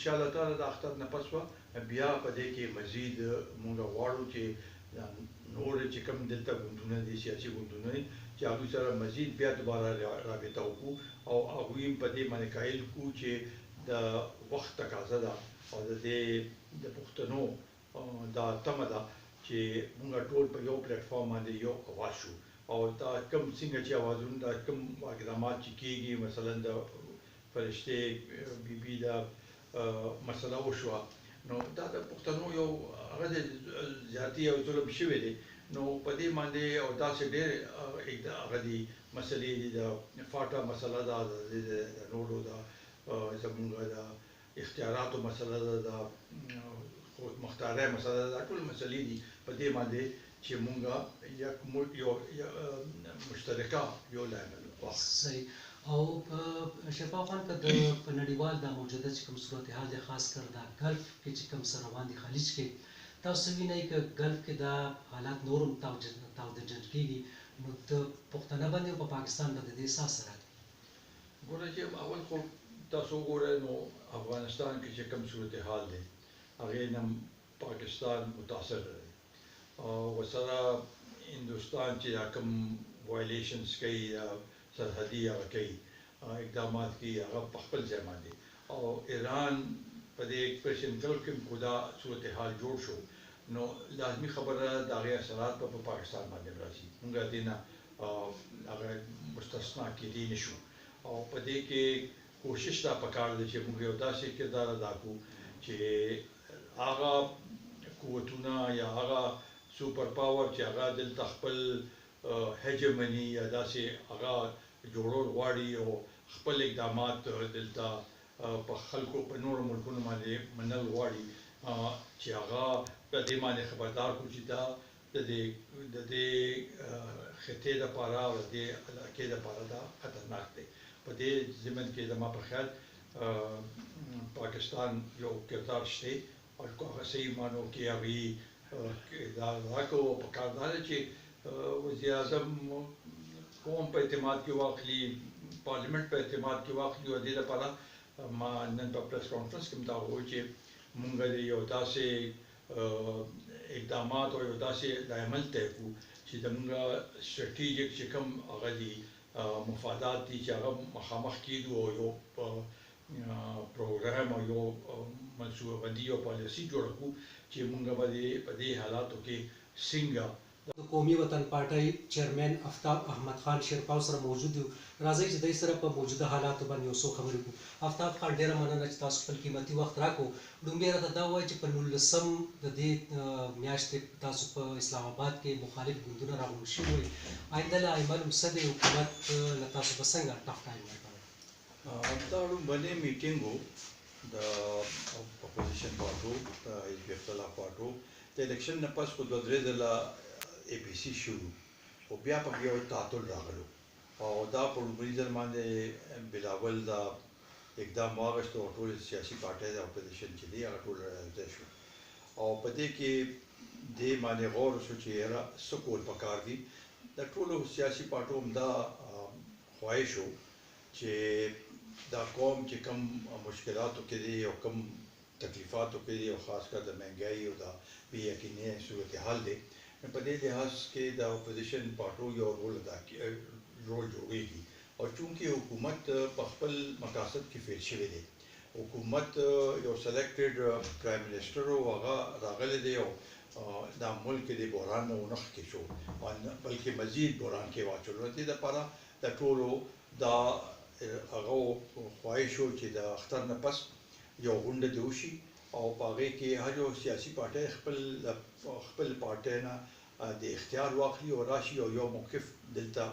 شاء الله تعالی د اختر نه پس به بیا په دې کې مزید موږ غواړو چې نور چې کوم دلته ګوندونه دي سیاسي ګوندونه دي چې هغوی سره مزید بیا دوباره رابطه وکړو او هغوی هم په دې باندې قایل کړو چې د وخت تقاضا ده او د دې د پښتنو دا تمه ده چې موږ ټول په یو پلیټفارم باندې یو اواز شو او دا کوم څنګه چې اوازونه دا کوم اقدامات چې کېږي مثلا د فرشتې بیبي دا مسله وشوه نو دا د پښتنو یو هغه د زیاتي او ظلم شوی دی نو په دې باندې او داسې ډېر هغه دي مسلې دي د فاټا مسله ده د نورو د زموږ د اختیاراتو مسله ده د مختاره مسله ده دا ټول مسلې دي په دې باندې چې مونږ یو مشترکه یو لامل صحیح او شفاف خان که د په نړیوال د موجوده چې کوم صورتحال دی خاص کر د ګلف کې چې کوم سره روان دي خلیج کې تاسو وینئ که ګلف کې دا حالات نور هم تاوجج کېږي نو د پښتانه باندې او په پاکستان باندې د احساس سره ګوره چې اول خو تاسو وګورئ نو افغانستان کې چې کوم صورتحال دی هغې نه پاکستان متاثر دی او ورسره هندوستان چې دا کوم وایلیشنز کوي سرحدي هغه کوي اقدامات کوي هغه په خپل ځای باندې او ایران په دې پرشین ګلف کې خو دا صورتحال جوړ شو نو لازمي خبره ده د هغې اثرات به په پاکستان باندې راځي موږ دې نه هغه مستثنا کېدی نه شو او په دې کې کوشش دا پکار دی چې موږ یو داسې کردار ادا کړو چې هغه قوتونه یا هغه سوپر پاور چې هغه دلته خپل هجمني یا داسې هغه جوړول غواړي او خپل اقدامات دلته په خلکو په نورو ملکونو باندې منل غواړي چې هغه په دې باندې خبردار کړو چې دا د دې خطې دپاره او د دې علاقې دپاره دا خطرناک دی په دې ضمن کې زما په خیال پاکستان یو کردار شته او هغه صحیح معنو کې هغوی دا راکړو په کار دا ده چې وزیر اعظم قوم په اعتماد کې واخلي پارلیمنت په اعتماد کې واخلي او دې لپاره ما نن په پریس کانفرنس کې هم دا وویل چې موږ یو داسې اقدامات او یو داسې عمل طی کړو چې زموږ سټریټیجک چې کوم هغه دي مفادات دي چې هغه مخامخ کېږو او یو پروګرام او یو منصوبه بندي او پالیسي جوړه کړو چې موږ به په دې حالاتو کې څنګه د قومي وطن پارټۍ چیرمن آفتاب احمد خان شیرپاو سره موجود یو راځئ چې دوی سره په موجوده حالاتو باندې یو څو خبرې وکړو آفتاب خان ډېره مننه چې تاسو خپل قیمتي وخت راکړو لومړی راته دا ووایئ چې په 19 د دې میاشتې تاسو په اسلام آباد کې مخالف ګوندونه راغونډ شوي وي آینده له عمل څه دی حکومت له تاسو به څنګه ټاک ټایم ورکوي دا لومړنی میټینګ و د اپوزیشن پارټو د حزب اختلاف پارټو د الیکشن نه پس خو دوه درې ځله اے پی سی شروع او بیا پکې یو تعطل راغلو او دا په لومړي ځل باندې بلاول دا اقدام واخیست او ټول سیاسي پارټۍ د اپوزیشن چې دی هغه ټول راځي شو او په دې کې دې باندې غور وشو چې یاره څه کول پکار دي د ټولو سیاسي پارټو هم دا خواهش و چې دا قوم چې کوم مشکلاتو کې دی او کوم تکلیفاتو کې دی او خاص کر د مهنګایي او د بې یقینۍ صورتحال دی په دې لحاظ کې د اپوزیشن پارټو یو رول جوړېږي او چونکې حکومت په خپل مقاصد کې فیل شوی دی حکومت یو سلیکټډ پرایم منسټر او هغه راغلی دی او دا ملک د بحران نه ونښ کې شو بلکې مزید بحران کې واچولو دې دپاره د ټولو دا هغه خواهش و چې د اختر نه پس یو غونډه دې وشي او په هغې کې هر یو سیاسي پارټۍ خپل پارټۍ نه د اختیار واخلي او راشي او یو موقف دلته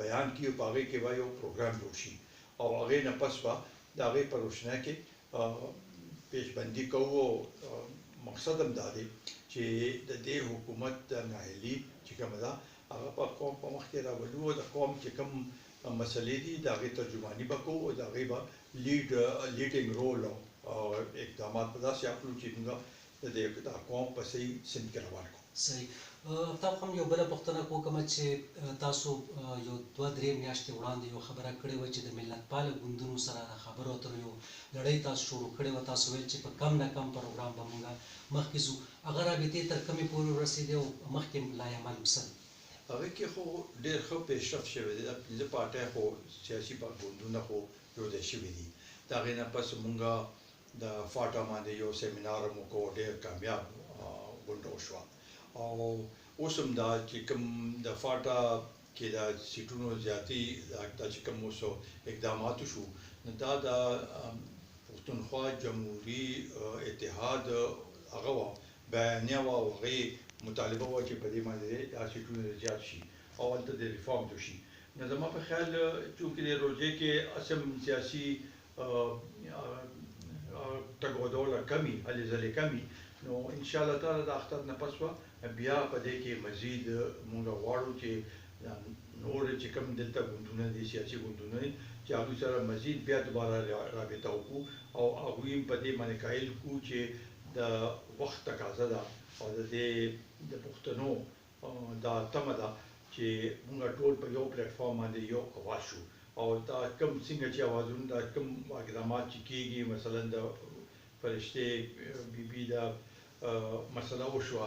بیان کړي او په هغې کې به یو پروګرام جوړ شي او هغې نه پس به د هغې په روشنۍ کې پیشبندي کوو او مقصد هم دا دی چې د دې حکومت د ناهیلي چې کومه ده هغه په قوم په مخ کې راولو او د قوم چې کوم مسلې دي د هغې ترجماني به کوو او د هغې به لیډینګ رول او اقدامات په داسې اخلو چې موږ د د دې د قوم په صحیح سمت کې روان کړو. صحیح. افتاب خان یو بله پوښتنه کوم چې تاسو یو 2-3 میاشتې وړاندې یو خبره کړې وه چې د ملتپاله ګوندونو سره د خبرو اترو یو لړۍ تاسو شروع کړې وه. تاسو ویل چې په کم نه کم پروګرام به مونږ مخکې ځو. هغه رابطې تر کومې پورې ورسېدې او مخکې لایعمل څه دی؟ هغه کې خو ډېر ښه پیشرفت شوی دی. دا 5 پارټۍ خو سیاسي ګوندونه خو یوځای شوي دي. د هغې نه پس مونږ د فاټا باندې یو سیمینار هم وکړو، ډېر کامیاب غونډه وشوه. او اوس هم دا چې کوم د فاټا کې د سیټونو زیاتي دا چې کوم اوس اقدامات وشو، نو دا د پښتونخوا جمهوري اتحاد هغه وه بیانیه وه او هغې مطالبه وه چې په دې باندې دا سیټونه زیات شي او هلته د ریفارم وشي. نو زما په خیال چونکې د روژې کې اصل سیاسي تګ و دوله کمي، هلې ځلې کمي، نو انشاءالله تعالی د اختر نه پس به بیا په دې کې مزید مونږ غواړو چې نور چې کوم دلته ګوندونه دي، سیاسي ګوندونه دي، چې هغوی سره مزید بیا دوباره رابطه وکړو او هغوی هم په دې باندې قایل کړو چې د وخت تقاضا ده او د دې د پښتنو دا تمه ده چې مونږ ټول په یو پلیټفارم باندې یو اواز شو او دا کوم څنګه چې اوازونه دا کوم اقدامات چې کېږي، مثلا د فرشتې بیبي دا مسله وشوه،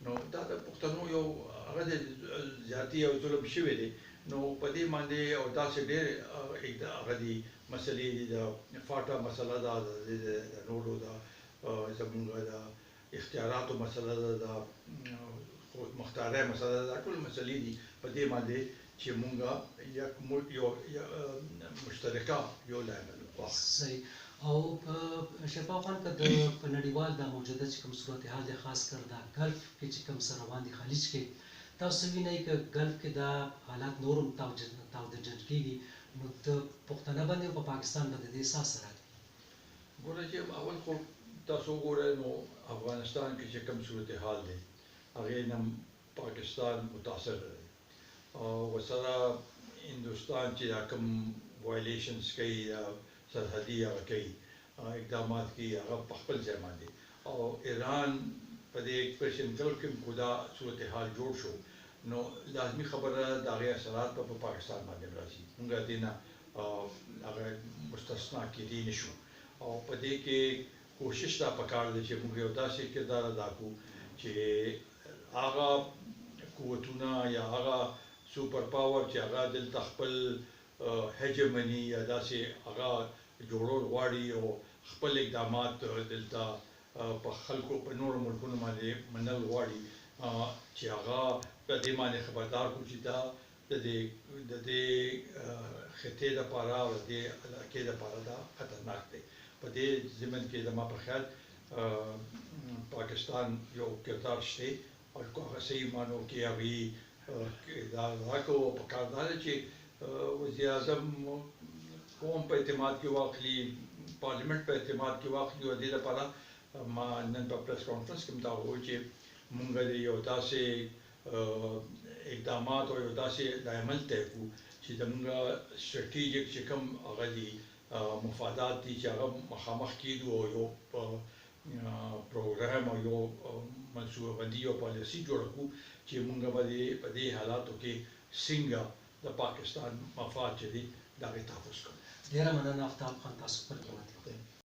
نو دا د پښتنو یو هغه زیاتي او ظلم شوی دی. نو په دې باندې او داسې ډېر هغه دي مسلې دي، د فاټا مسله ده، د نورو د زمونږ د اختیاراتو مسله ده، د مختارۍ مسله ده، دا ټول مسلې دي په دې باندې چې مونږ یو مشترکه یو لایمل واخلو. صحیح. او شفاف خان که د په نړیوال د موجوده چې کوم صورتحال دی، خاص کر د ګلف کې چې کوم څه روان دي خلیج کې، تاسو وینئ که ګلف کې دا حالات نور هم تاوده کېږي، نو د پښتانه باندې او په پاکستان باندې د دې څه اثرات دي؟ ګوره چې اول خو تاسو وګورئ نو افغانستان کې چې کوم صورتحال دی هغې نه پاکستان متاثر دی او ورسره هندوستان چې دا کوم وایلیشنز کوي یا سرحدي هغه کوي اقدامات کوي، هغه په خپل ځای باندې، او ایران په دې پرشین ګلف کې خو دا صورتحال جوړ شو، نو لازمي خبره ده د هغې اثرات به په پاکستان باندې راځي. مونږ دې نه هغه مستثنا کېدی نه شو او په دې کې کوشش دا پکار دی چې مونږ یو داسې کردار ادا کړو چې هغه قوتونه یا هغه سوپر پاور چې هغه دلته خپل هیجمني یا داسې هغه جوړول غواړي او خپل اقدامات دلته په خلکو په نورو ملکونو باندې منل غواړي، چې هغه په دې باندې خبردار کړو چې دا د دې خطې دپاره او د دې علاقې دپاره دا خطرناک دی. په دې ضمن کې زما په خیال پاکستان یو کردار شته او هغه صحیح معنو کې هغوی دا راکړو. پکار دا ده چې وزیر اعظم قوم په اعتماد کې واخلي، پارلیمنت په اعتماد کې واخلي او دې لپاره ما نن په پریس کانفرنس کې هم دا وویل چې مونږ د یو داسې اقدامات او یو داسې لایحه طی کړو چې زموږ سټریټیجک چې کوم هغه دي مفادات دي چې هغه مخامخ کېږو او یو پروګرام او یو منصوبه بندي او پالیسي جوړه کړو چې مونږ به په دې حالاتو کې څنګه د پاکستان مفاد چې دي د هغې تحفظ کوو. ډېره مننه افتاب خان، تاسو خپل قیمتي وخت